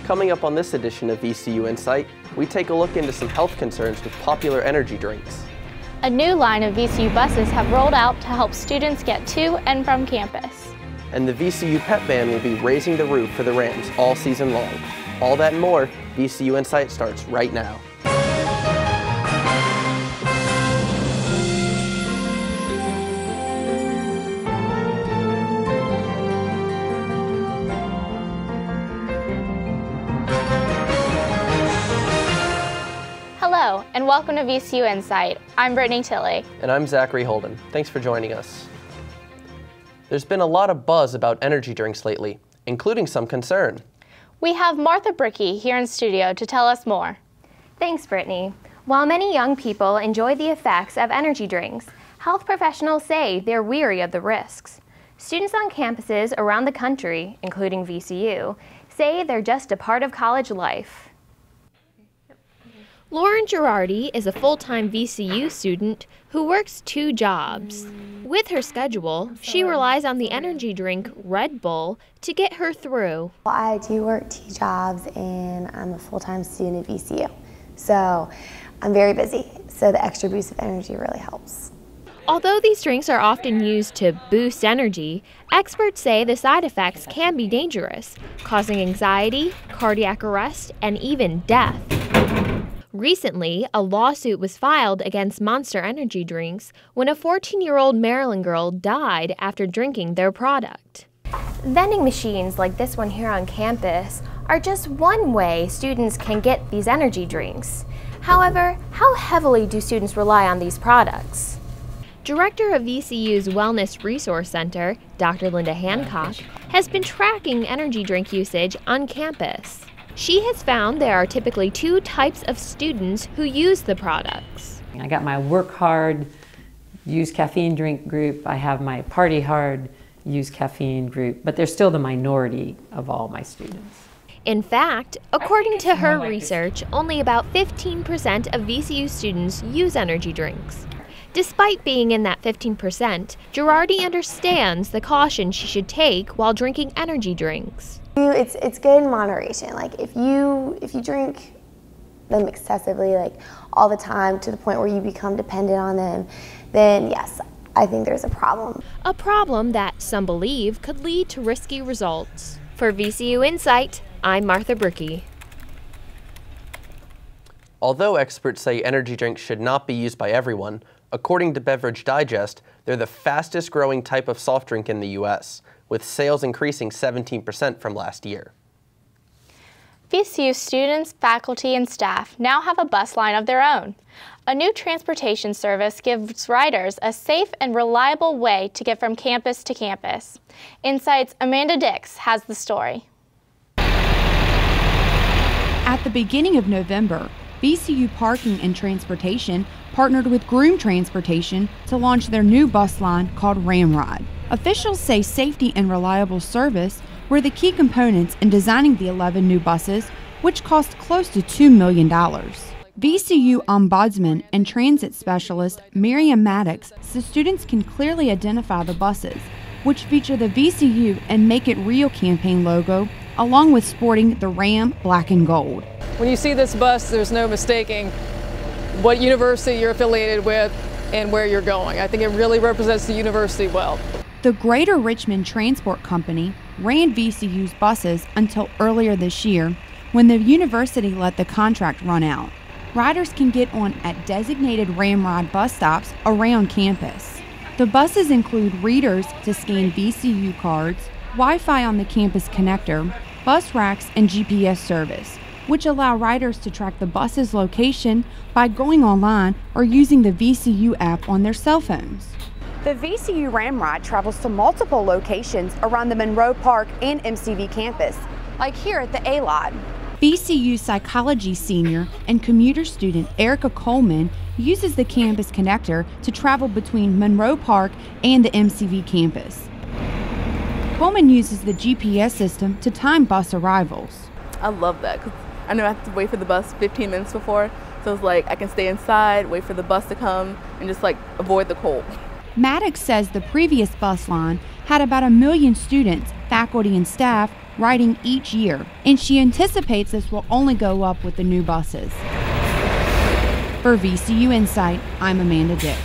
Coming up on this edition of VCU InSight, we take a look into some health concerns with popular energy drinks. A new line of VCU buses have rolled out to help students get to and from campus. And the VCU Pep Band will be raising the roof for the Rams all season long. All that and more, VCU InSight starts right now. Hello, and welcome to VCU InSight. I'm Brittany Tilley. And I'm Zachary Holden. Thanks for joining us. There's been a lot of buzz about energy drinks lately, including some concern. We have Martha Brickey here in studio to tell us more. Thanks, Brittany. While many young people enjoy the effects of energy drinks, health professionals say they're weary of the risks. Students on campuses around the country, including VCU, say they're just a part of college life. Lauren Girardi is a full-time VCU student who works 2 jobs. With her schedule, she relies on the energy drink Red Bull to get her through. Well, I do work 2 jobs and I'm a full-time student at VCU. So I'm very busy, so the extra boost of energy really helps. Although these drinks are often used to boost energy, experts say the side effects can be dangerous, causing anxiety, cardiac arrest, and even death. Recently, a lawsuit was filed against Monster energy drinks when a 14-year-old Maryland girl died after drinking their product. Vending machines like this one here on campus are just one way students can get these energy drinks. However, how heavily do students rely on these products? Director of VCU's Wellness Resource Center, Dr. Linda Hancock, has been tracking energy drink usage on campus. She has found there are typically 2 types of students who use the products. I got my work hard, use caffeine drink group. I have my party hard, use caffeine group, but they're still the minority of all my students. In fact, according to her research, only about 15% of VCU students use energy drinks. Despite being in that 15%, Girardi understands the caution she should take while drinking energy drinks. It's good in moderation. Like if you drink them excessively, like all the time to the point where you become dependent on them, then yes, I think there's a problem. A problem that some believe could lead to risky results. For VCU InSight, I'm Martha Brickey. Although experts say energy drinks should not be used by everyone, according to Beverage Digest, they're the fastest growing type of soft drink in the U.S., with sales increasing 17% from last year. VCU students, faculty, and staff now have a bus line of their own. A new transportation service gives riders a safe and reliable way to get from campus to campus. InSight's Amanda Dix has the story. At the beginning of November, VCU Parking and Transportation partnered with Groom Transportation to launch their new bus line called Ramrod. Officials say safety and reliable service were the key components in designing the 11 new buses, which cost close to $2 million. VCU Ombudsman and Transit Specialist Miriam Maddox says students can clearly identify the buses, which feature the VCU and Make It Real campaign logo, along with sporting the Ram black and gold. When you see this bus, there's no mistaking what university you're affiliated with and where you're going. I think it really represents the university well. The Greater Richmond Transport Company ran VCU's buses until earlier this year, when the university let the contract run out. Riders can get on at designated Ramrod bus stops around campus. The buses include readers to scan VCU cards, Wi-Fi on the campus connector, bus racks, and GPS service, which allow riders to track the bus's location by going online or using the VCU app on their cell phones. The VCU Ramrod travels to multiple locations around the Monroe Park and MCV campus, like here at the A-Lot. VCU psychology senior and commuter student Erica Coleman uses the campus connector to travel between Monroe Park and the MCV campus. Coleman uses the GPS system to time bus arrivals. I love that because I know I have to wait for the bus 15 minutes before, so it's like I can stay inside, wait for the bus to come, and just like avoid the cold. Maddox says the previous bus line had about 1 million students faculty and staff riding each year, and she anticipates this will only go up with the new buses. For VCU InSight, I'm Amanda Dix.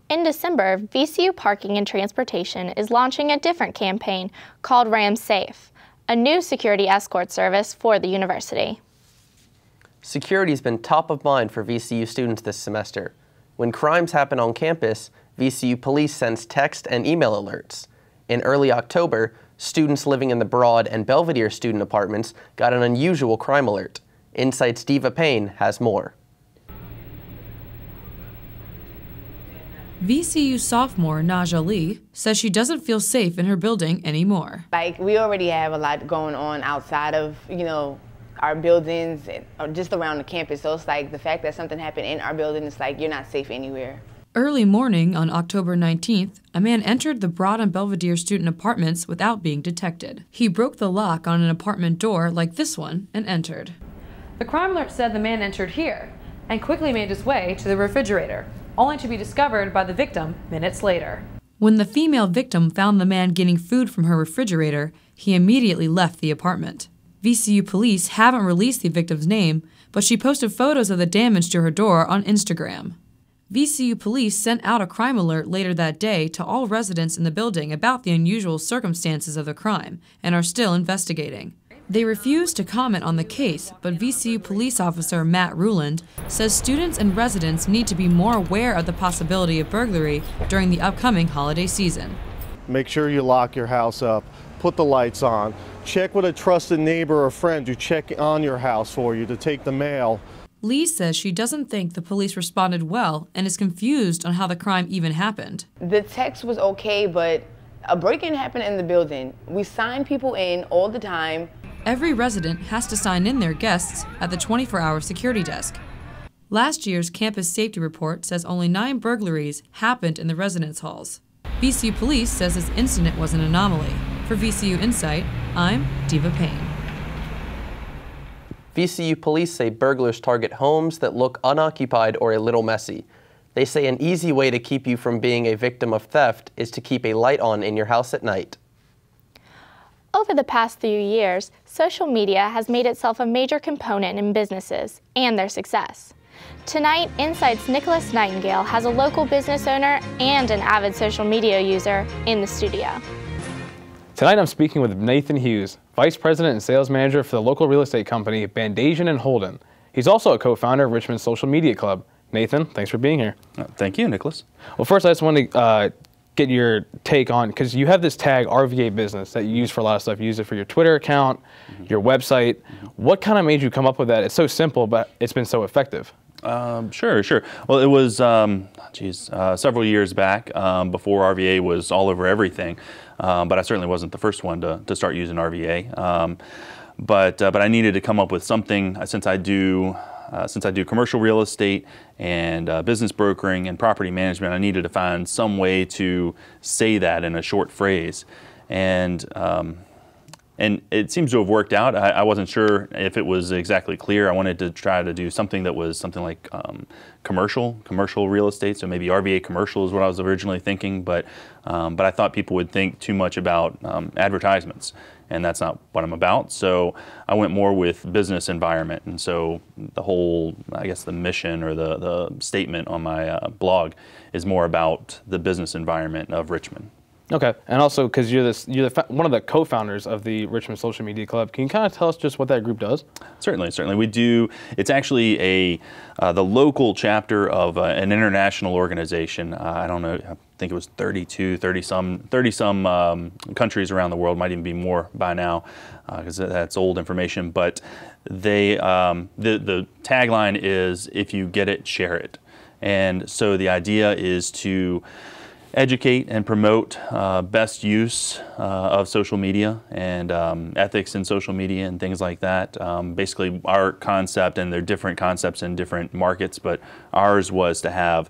In December, VCU Parking and Transportation is launching a different campaign called Ram Safe, a new security escort service for the university. Security has been top of mind for VCU students this semester. When crimes happen on campus, VCU police sends text and email alerts. In early October, students living in the Broad and Belvedere student apartments got an unusual crime alert. InSight's Diva Payne has more. VCU sophomore Naja Lee says she doesn't feel safe in her building anymore. Like, we already have a lot going on outside of, our buildings or just around the campus. So it's like the fact that something happened in our building, it's like you're not safe anywhere. Early morning on October 19th, a man entered the Broad and Belvedere student apartments without being detected. He broke the lock on an apartment door like this one and entered. The crime alert said the man entered here and quickly made his way to the refrigerator, only to be discovered by the victim minutes later. When the female victim found the man getting food from her refrigerator, he immediately left the apartment. VCU police haven't released the victim's name, but she posted photos of the damage to her door on Instagram. VCU police sent out a crime alert later that day to all residents in the building about the unusual circumstances of the crime and are still investigating. They refused to comment on the case, but VCU police officer Matt Ruland says students and residents need to be more aware of the possibility of burglary during the upcoming holiday season. Make sure you lock your house up, put the lights on, check with a trusted neighbor or friend to check on your house for you, to take the mail. Lee says she doesn't think the police responded well and is confused on how the crime even happened. The text was okay, but a break-in happened in the building. We sign people in all the time. Every resident has to sign in their guests at the 24-hour security desk. Last year's campus safety report says only 9 burglaries happened in the residence halls. VCU police says this incident was an anomaly. For VCU InSight, I'm Diva Payne. VCU police say burglars target homes that look unoccupied or a little messy. They say an easy way to keep you from being a victim of theft is to keep a light on in your house at night. Over the past few years, social media has made itself a major component in businesses and their success. Tonight, InSight's Nicholas Nightingale has a local business owner and an avid social media user in the studio. Tonight I'm speaking with Nathan Hughes, Vice President and Sales Manager for the local real estate company Bandasian & Holden. He's also a co-founder of Richmond's Social Media Club. Nathan, thanks for being here. Thank you, Nicholas. Well, first I just want to get your take on, because you have this tag RVA Business that you use for a lot of stuff. You use it for your Twitter account, your website. What kind of made you come up with that? It's so simple, but it's been so effective. Sure. Well, it was, several years back before RVA was all over everything. But I certainly wasn't the first one to start using RVA. But I needed to come up with something, since I do commercial real estate and business brokering and property management. I needed to find some way to say that in a short phrase, and it seems to have worked out. I wasn't sure if it was exactly clear. I wanted to try to do something that was something like commercial real estate. So maybe RVA commercial is what I was originally thinking, but I thought people would think too much about advertisements, and that's not what I'm about. So I went more with business environment, and so the whole, I guess, the mission or the statement on my blog is more about the business environment of Richmond. Okay, and also because you're one of the co-founders of the Richmond Social Media Club, can you kind of tell us just what that group does? Certainly. We do. It's actually the local chapter of an international organization. I don't know. I think it was 30 some countries around the world. Might even be more by now, because that's old information. But they the tagline is, "If you get it, share it," and so the idea is to educate and promote best use of social media and ethics in social media and things like that. Basically our concept, and there are different concepts in different markets, but ours was to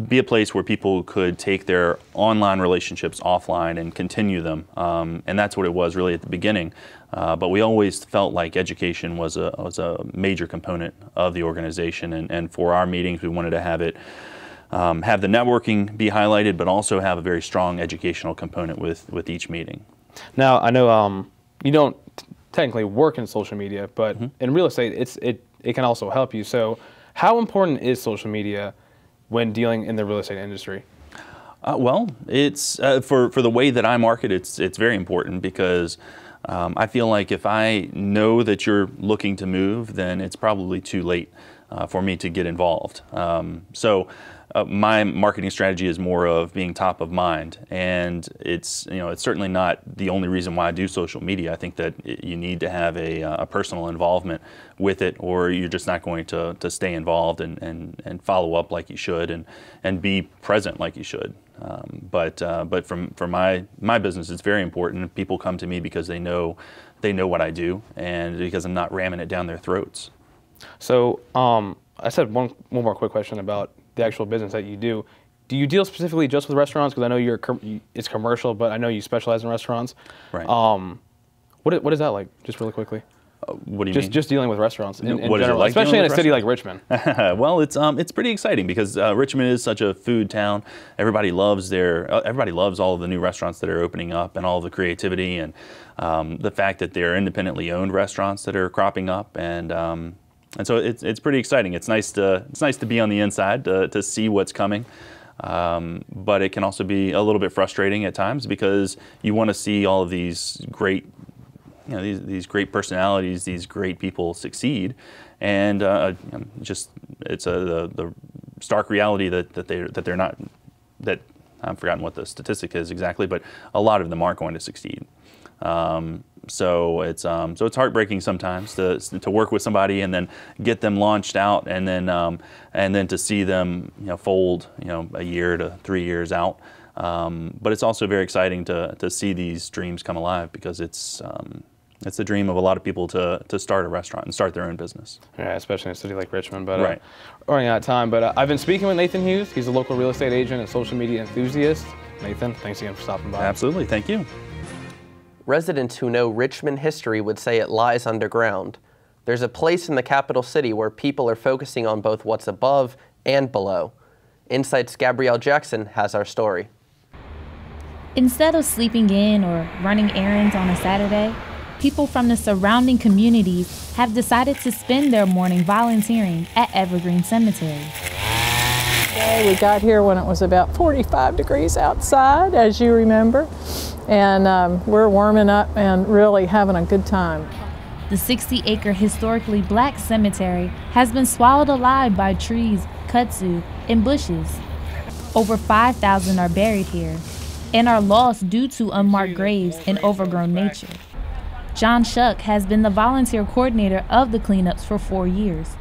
be a place where people could take their online relationships offline and continue them. And that's what it was really at the beginning. But we always felt like education was a major component of the organization, and for our meetings we wanted to have it have the networking be highlighted, but also have a very strong educational component with each meeting. Now, I know you don't technically work in social media, but in real estate, it can also help you. So how important is social media when dealing in the real estate industry? Well, it's for the way that I market, it's very important because I feel like if I know that you're looking to move, then it's probably too late for me to get involved. My marketing strategy is more of being top of mind, and it's certainly not the only reason why I do social media. I think that you need to have a personal involvement with it, or you're just not going to stay involved and follow up like you should and be present like you should. But for my business, it's very important. People come to me because they know what I do, and because I'm not ramming it down their throats. So I said one more quick question about the actual business that you do. Do you deal specifically just with restaurants? Because I know it's commercial, but I know you specialize in restaurants. Right. What is that like? Just really quickly. What do you mean? Just dealing with restaurants in what general, is it like, especially in a city like Richmond. Well, it's pretty exciting because Richmond is such a food town. Everybody loves all of the new restaurants that are opening up and all of the creativity and the fact that they're independently owned restaurants that are cropping up, and so it's pretty exciting. It's nice to be on the inside to see what's coming. But it can also be a little bit frustrating at times because you want to see all of these great, these great personalities, these great people succeed, and just it's the stark reality that they're not. That I've forgotten what the statistic is exactly, but a lot of them aren't going to succeed. So it's heartbreaking sometimes to work with somebody and then get them launched out and then to see them fold a year to 3 years out. But it's also very exciting to see these dreams come alive because it's the dream of a lot of people to start a restaurant and start their own business. Yeah, especially in a city like Richmond. But right. We're running out of time. But I've been speaking with Nathan Hughes. He's a local real estate agent and social media enthusiast. Nathan, thanks again for stopping by. Absolutely, thank you. Residents who know Richmond history would say it lies underground. There's a place in the capital city where people are focusing on both what's above and below. InSight's Gabrielle Jackson has our story. Instead of sleeping in or running errands on a Saturday, people from the surrounding communities have decided to spend their morning volunteering at Evergreen Cemetery. We got here when it was about 45 degrees outside, as you remember, and we're warming up and really having a good time. The 60-acre historically black cemetery has been swallowed alive by trees, kudzu, and bushes. Over 5,000 are buried here and are lost due to unmarked graves and overgrown nature. John Shuck has been the volunteer coordinator of the cleanups for 4 years.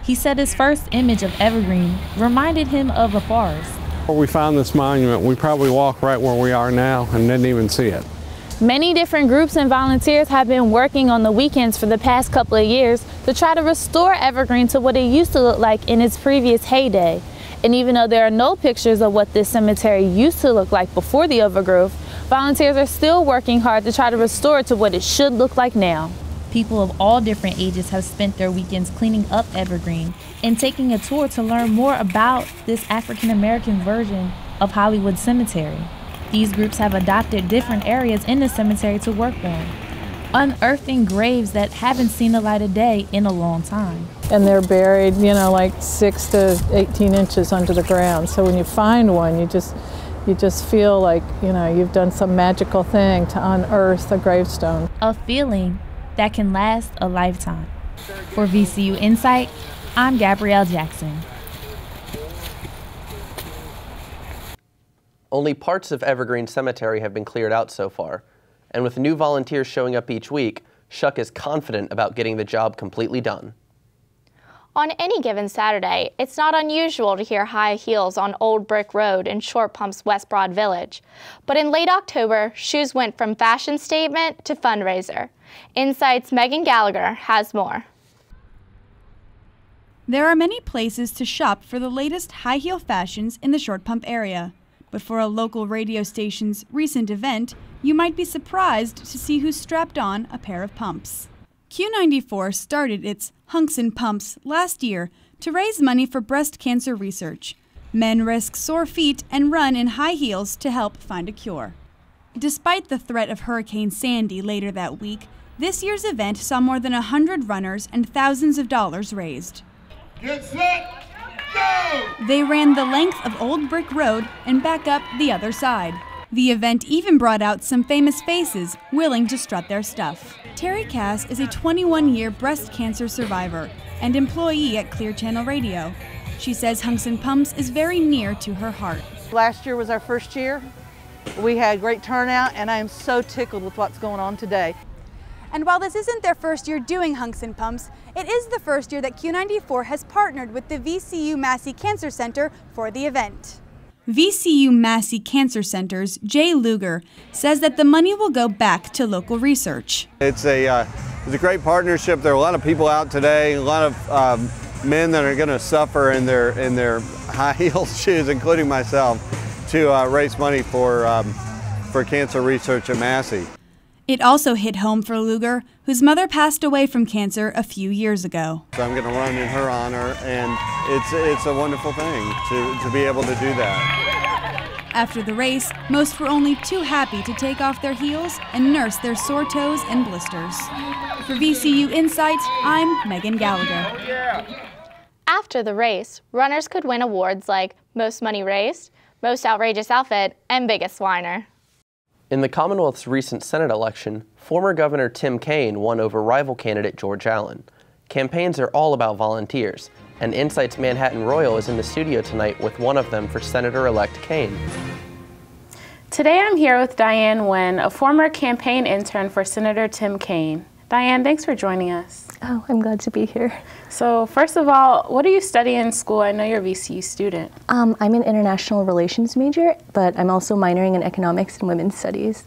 He said his first image of Evergreen reminded him of a forest. Before we found this monument, we probably walked right where we are now and didn't even see it. Many different groups and volunteers have been working on the weekends for the past couple of years to try to restore Evergreen to what it used to look like in its previous heyday. And even though there are no pictures of what this cemetery used to look like before the overgrowth, volunteers are still working hard to try to restore it to what it should look like now. People of all different ages have spent their weekends cleaning up Evergreen and taking a tour to learn more about this African-American version of Hollywood Cemetery. These groups have adopted different areas in the cemetery to work on, unearthing graves that haven't seen the light of day in a long time. And they're buried, like 6 to 18 inches under the ground. So when you find one, you just feel like, you've done some magical thing to unearth a gravestone. A feeling that can last a lifetime. For VCU InSight, I'm Gabrielle Jackson. Only parts of Evergreen Cemetery have been cleared out so far, and with new volunteers showing up each week, Shuck is confident about getting the job completely done. On any given Saturday, it's not unusual to hear high heels on Old Brick Road in Short Pump's West Broad Village. But in late October, shoes went from fashion statement to fundraiser. InSight's Megan Gallagher has more. There are many places to shop for the latest high heel fashions in the Short Pump area. But for a local radio station's recent event, you might be surprised to see who strapped on a pair of pumps. Q94 started its Hunks and Pumps last year to raise money for breast cancer research. Men risk sore feet and run in high heels to help find a cure. Despite the threat of Hurricane Sandy later that week, this year's event saw more than 100 runners and thousands of dollars raised. Get set, go! They ran the length of Old Brick Road and back up the other side. The event even brought out some famous faces willing to strut their stuff. Terry Cass is a 21-year breast cancer survivor and employee at Clear Channel Radio. She says Hunks and Pumps is very near to her heart. Last year was our first year. We had great turnout, and I am so tickled with what's going on today. And while this isn't their first year doing Hunks and Pumps, it is the first year that Q94 has partnered with the VCU Massey Cancer Center for the event. VCU Massey Cancer Center's Jay Luger says that the money will go back to local research. It's a great partnership. There are a lot of people out today, a lot of men that are going to suffer in their high heel shoes, including myself, to raise money for cancer research at Massey. It also hit home for Luger, whose mother passed away from cancer a few years ago. So I'm going to run in her honor, and it's a wonderful thing to be able to do that. After the race, most were only too happy to take off their heels and nurse their sore toes and blisters. For VCU InSight, I'm Megan Gallagher. After the race, runners could win awards like Most Money Raised, Most Outrageous Outfit, and Biggest Whiner. In the Commonwealth's recent Senate election, former Governor Tim Kaine won over rival candidate George Allen. Campaigns are all about volunteers, and InSight's Manhattan Royal is in the studio tonight with one of them for Senator-elect Kaine. Today I'm here with Diane Nguyen, a former campaign intern for Senator Tim Kaine. Diane, thanks for joining us. Oh, I'm glad to be here. So first of all, what do you study in school? I know you're a VCU student. I'm an international relations major, but I'm also minoring in economics and women's studies.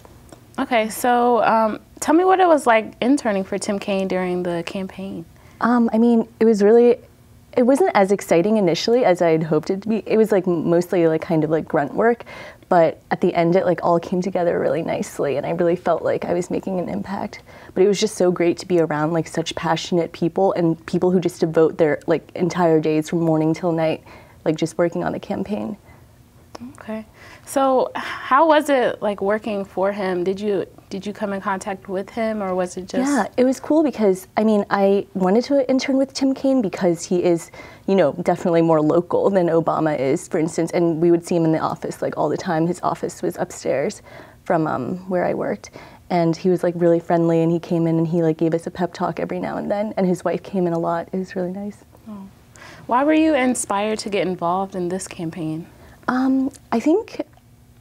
Okay, so tell me what it was like interning for Tim Kaine during the campaign. I mean, it wasn't as exciting initially as I had hoped it to be. It was like mostly like kind of like grunt work, but at the end it like all came together really nicely, and I really felt like I was making an impact. But it was just so great to be around like such passionate people and people who just devote their like entire days from morning till night, like just working on the campaign. Okay. So how was it like working for him? Did you come in contact with him, or was it just? Yeah, it was cool because I mean, I wanted to intern with Tim Kaine because he is, you know, definitely more local than Obama is, for instance, and we would see him in the office like all the time. His office was upstairs from where I worked, and he was like really friendly, and he came in and he like gave us a pep talk every now and then, and his wife came in a lot. It was really nice. Oh. Why were you inspired to get involved in this campaign? I think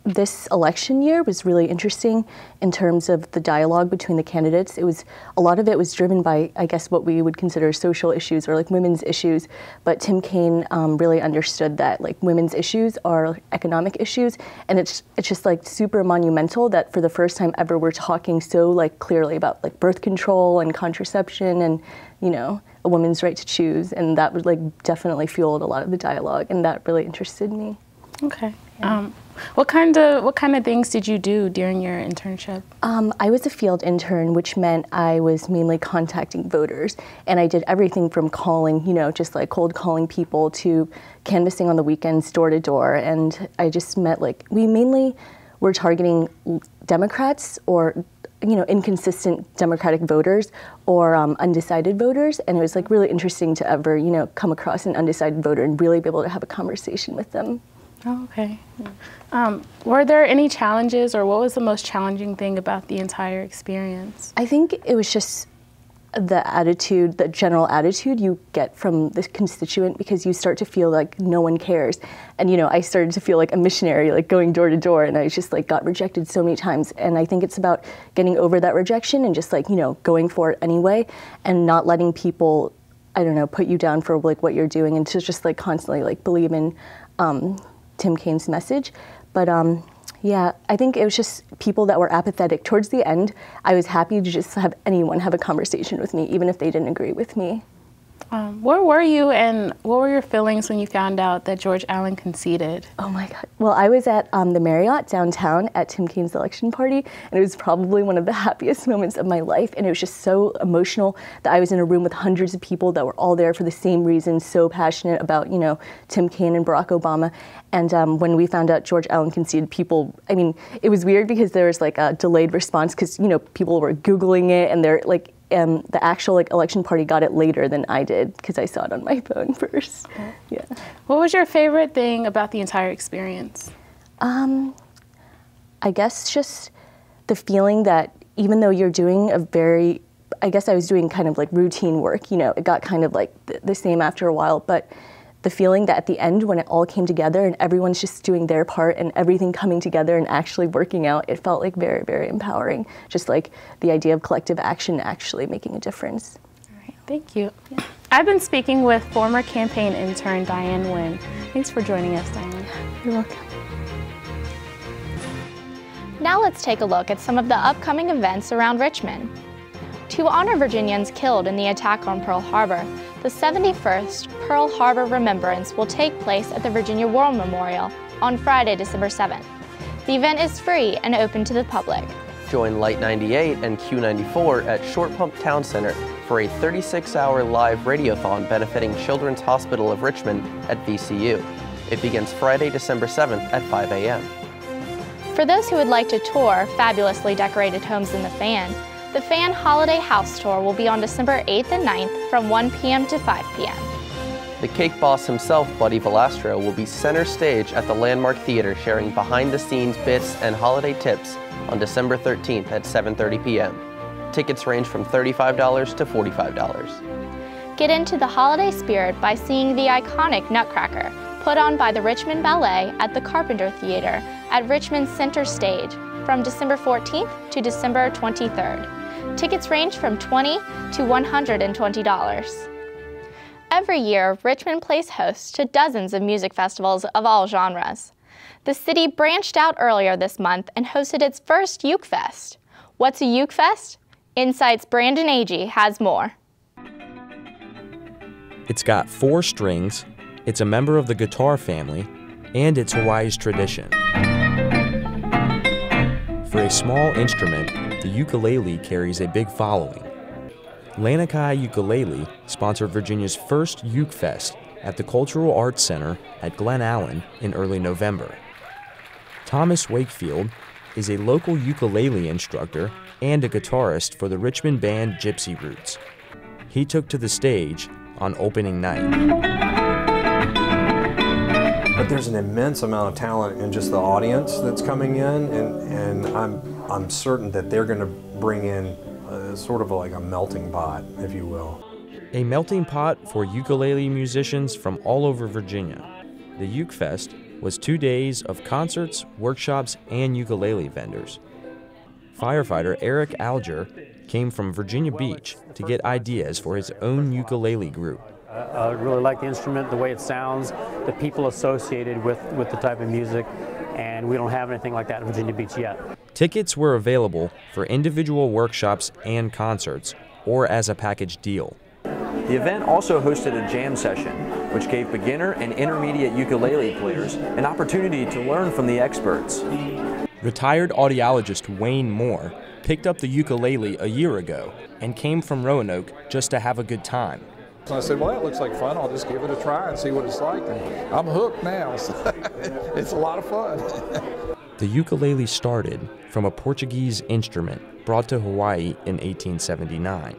this election year was really interesting in terms of the dialogue between the candidates. A lot of it was driven by, I guess, what we would consider social issues or like women's issues, but Tim Kaine really understood that like women's issues are economic issues, and it's just like super monumental that for the first time ever we're talking so like clearly about like birth control and contraception and, you know, a woman's right to choose, and that would like definitely fueled a lot of the dialogue, and that really interested me. Okay. Yeah. What kind of things did you do during your internship? I was a field intern, which meant I was mainly contacting voters, and I did everything from calling, you know, just like cold calling people to canvassing on the weekends, door to door, and I just met like, we mainly were targeting Democrats or, you know, inconsistent Democratic voters or undecided voters, and it was like really interesting to ever, you know, come across an undecided voter and really be able to have a conversation with them. Oh, okay. Were there any challenges, or what was the most challenging thing about the entire experience? I think it was just the attitude, the general attitude you get from the constituent, because you start to feel like no one cares. And, you know, I started to feel like a missionary, like going door to door, and I just like got rejected so many times. And I think it's about getting over that rejection and just like, you know, going for it anyway and not letting people, I don't know, put you down for like what you're doing, and to just like constantly like believe in Tim Kaine's message. But yeah, I think it was just people that were apathetic. Towards the end, I was happy to just have anyone have a conversation with me, even if they didn't agree with me. Where were you and what were your feelings when you found out that George Allen conceded? Oh my God. Well, I was at the Marriott downtown at Tim Kaine's election party, and it was probably one of the happiest moments of my life. And it was just so emotional that I was in a room with hundreds of people that were all there for the same reason, so passionate about, you know, Tim Kaine and Barack Obama. And when we found out George Allen conceded, people, I mean, it was weird because there was like a delayed response because, you know, people were Googling it, and they're like, the actual election party got it later than I did because I saw it on my phone first. Yeah. What was your favorite thing about the entire experience? I guess just the feeling that even though you're doing a very, I guess I was doing kind of like routine work, you know, it got kind of like the same after a while, but the feeling that at the end when it all came together and everyone's just doing their part and everything coming together and actually working out, it felt like very, very empowering. Just like the idea of collective action actually making a difference. All right, thank you. Yeah. I've been speaking with former campaign intern Diane Nguyen. Thanks for joining us, Diane. You're welcome. Now let's take a look at some of the upcoming events around Richmond. To honor Virginians killed in the attack on Pearl Harbor, the 71st Pearl Harbor Remembrance will take place at the Virginia War Memorial on Friday, December 7th. The event is free and open to the public. Join Light 98 and Q94 at Short Pump Town Center for a 36-hour live radiothon benefiting Children's Hospital of Richmond at VCU. It begins Friday, December 7th at 5 a.m. For those who would like to tour fabulously decorated homes in the Fan Holiday House Tour will be on December 8th and 9th from 1 p.m. to 5 p.m. The cake boss himself, Buddy Valastro, will be center stage at the Landmark Theater sharing behind-the-scenes bits and holiday tips on December 13th at 7:30 p.m. Tickets range from $35 to $45. Get into the holiday spirit by seeing the iconic Nutcracker, put on by the Richmond Ballet at the Carpenter Theater at Richmond Center Stage from December 14th to December 23rd. Tickets range from $20 to $120. Every year, Richmond plays host to dozens of music festivals of all genres. The city branched out earlier this month and hosted its first Uke Fest. What's a Uke Fest? InSight's Brandon Agee has more. It's got 4 strings, it's a member of the guitar family, and it's Hawaii's tradition. For a small instrument, the ukulele carries a big following. Lanikai Ukulele sponsored Virginia's first Uke Fest at the Cultural Arts Center at Glen Allen in early November. Thomas Wakefield is a local ukulele instructor and a guitarist for the Richmond band Gypsy Roots. He took to the stage on opening night. But there's an immense amount of talent in just the audience that's coming in, and I'm certain that they're going to bring in sort of like a melting pot, if you will. A melting pot for ukulele musicians from all over Virginia. The Uke Fest was 2 days of concerts, workshops, and ukulele vendors. Firefighter Eric Alger came from Virginia Beach to get ideas for his own ukulele group. I really like the instrument, the way it sounds, the people associated with the type of music, and we don't have anything like that in Virginia Beach yet. Tickets were available for individual workshops and concerts, or as a package deal. The event also hosted a jam session, which gave beginner and intermediate ukulele players an opportunity to learn from the experts. Retired audiologist Wayne Moore picked up the ukulele a year ago and came from Roanoke just to have a good time. So I said, well, that looks like fun. I'll just give it a try and see what it's like. And I'm hooked now. So it's a lot of fun. The ukulele started from a Portuguese instrument brought to Hawaii in 1879.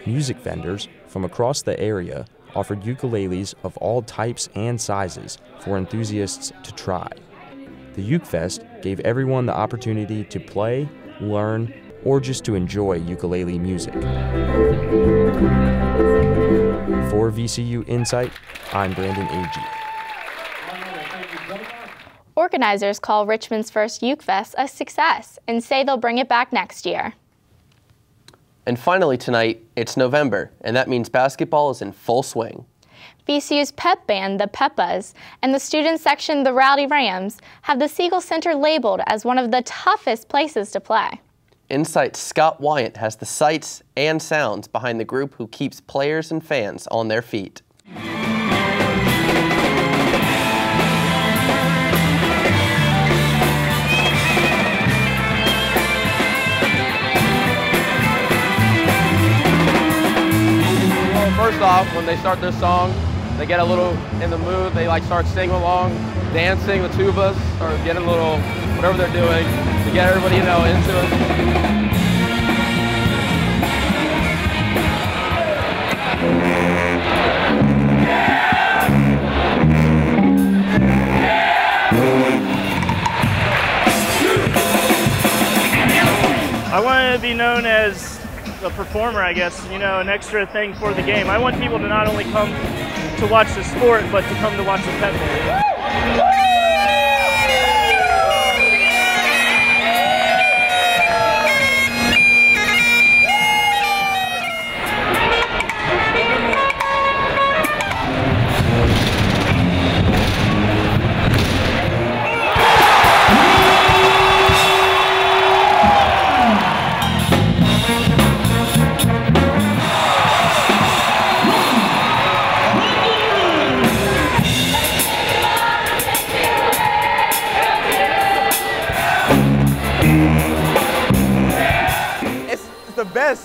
Music vendors from across the area offered ukuleles of all types and sizes for enthusiasts to try. The Uke Fest gave everyone the opportunity to play, learn, or just to enjoy ukulele music. For VCU InSight, I'm Brandon Agee. Organizers call Richmond's first Uke Fest a success and say they'll bring it back next year. And finally tonight, it's November, and that means basketball is in full swing. VCU's pep band, the Peppas, and the student section, the Rowdy Rams, have the Siegel Center labeled as one of the toughest places to play. InSight's Scott Wyant has the sights and sounds behind the group who keeps players and fans on their feet. First off, when they start this song, they get a little in the mood. They like start singing along, dancing with tubas, or getting a little, whatever they're doing, to get everybody, into it. I wanted to be known as a performer, I guess, an extra thing for the game. I want people to not only come to watch the sport, but to come to watch the pep band.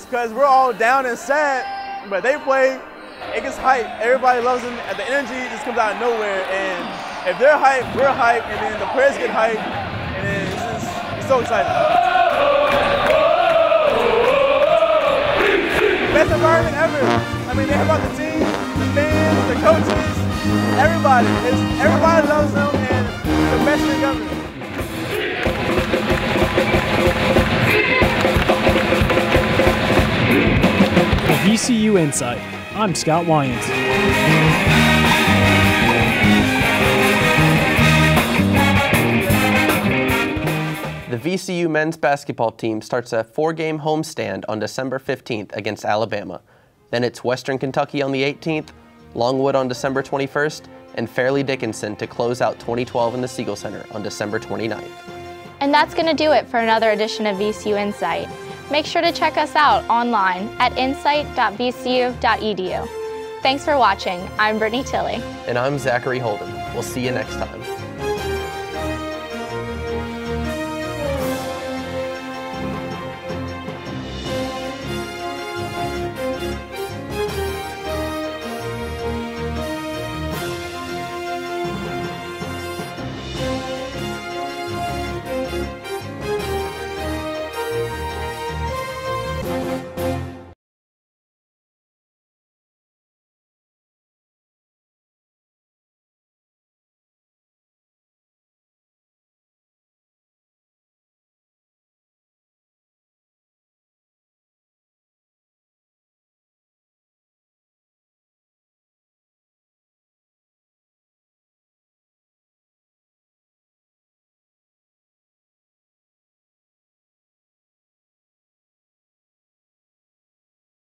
Because we're all down and sad, but they play, it gets hype. Everybody loves them, and the energy just comes out of nowhere. And if they're hyped, we're hyped, and then the players get hyped, and then it's so exciting. Best environment ever. I mean, they have about the team, the fans, the coaches, everybody. Everybody loves them, and it's the best thing ever. For VCU InSight, I'm Scott Wyant. The VCU men's basketball team starts a 4-game homestand on December 15th against Alabama. Then it's Western Kentucky on the 18th, Longwood on December 21st, and Fairleigh Dickinson to close out 2012 in the Siegel Center on December 29th. And that's going to do it for another edition of VCU InSight. Make sure to check us out online at insight.vcu.edu. Thanks for watching. I'm Brittany Tilley. And I'm Zachary Holden. We'll see you next time.